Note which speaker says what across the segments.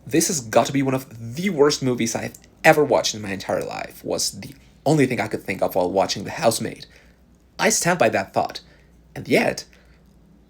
Speaker 1: This has got to be one of the worst movies I've ever watched in my entire life, was the only thing I could think of while watching The Housemaid. I stand by that thought, and yet,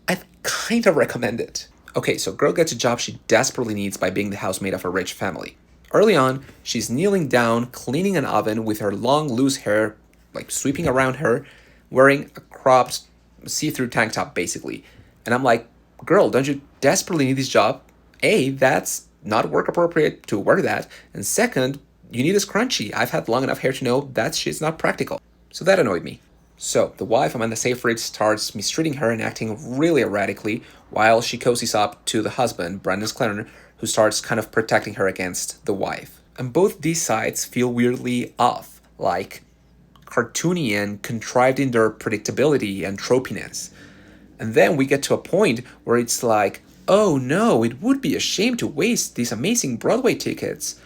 Speaker 1: I'd kind of recommend it. Okay, so girl gets a job she desperately needs by being the housemaid of a rich family. Early on, she's kneeling down, cleaning an oven with her long, loose hair, like sweeping around her, wearing a cropped, see through tank top, basically. And I'm like, girl, don't you desperately need this job? A, that's not work appropriate to wear that. And second, you need a scrunchie. I've had long enough hair to know that shit's not practical. So that annoyed me. So, the wife, Amanda Seyfried, starts mistreating her and acting really erratically while she cozies up to the husband, Brandon Sklenar, who starts kind of protecting her against the wife. And both these sides feel weirdly off, like cartoony and contrived in their predictability and tropiness. And then we get to a point where it's like, oh no, it would be a shame to waste these amazing Broadway tickets.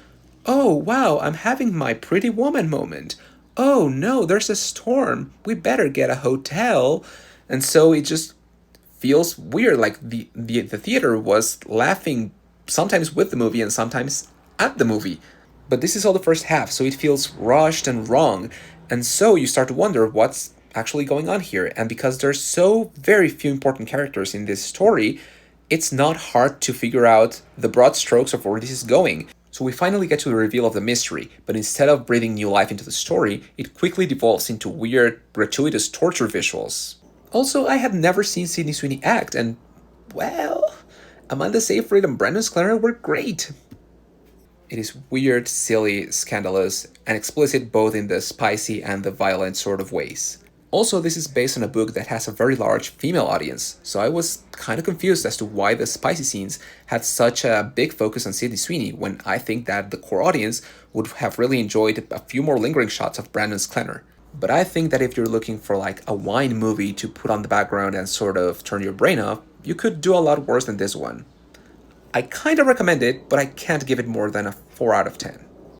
Speaker 1: Oh wow, I'm having my Pretty Woman moment. Oh no, there's a storm. We better get a hotel. And so it just feels weird, like the theater was laughing sometimes with the movie and sometimes at the movie. But this is all the first half, so it feels rushed and wrong. And so you start to wonder what's actually going on here. And because there's so very few important characters in this story, it's not hard to figure out the broad strokes of where this is going. So we finally get to the reveal of the mystery, but instead of breathing new life into the story, it quickly devolves into weird, gratuitous torture visuals. Also, I had never seen Sydney Sweeney act, and, well, Amanda Seyfried and Brandon Sklenar were great. It is weird, silly, scandalous, and explicit both in the spicy and the violent sort of ways. Also, this is based on a book that has a very large female audience, so I was kind of confused as to why the spicy scenes had such a big focus on Sydney Sweeney, when I think that the core audience would have really enjoyed a few more lingering shots of Brandon Sklenar. But I think that if you're looking for like a wine movie to put on the background and sort of turn your brain off, you could do a lot worse than this one. I kind of recommend it, but I can't give it more than a 4 out of 10.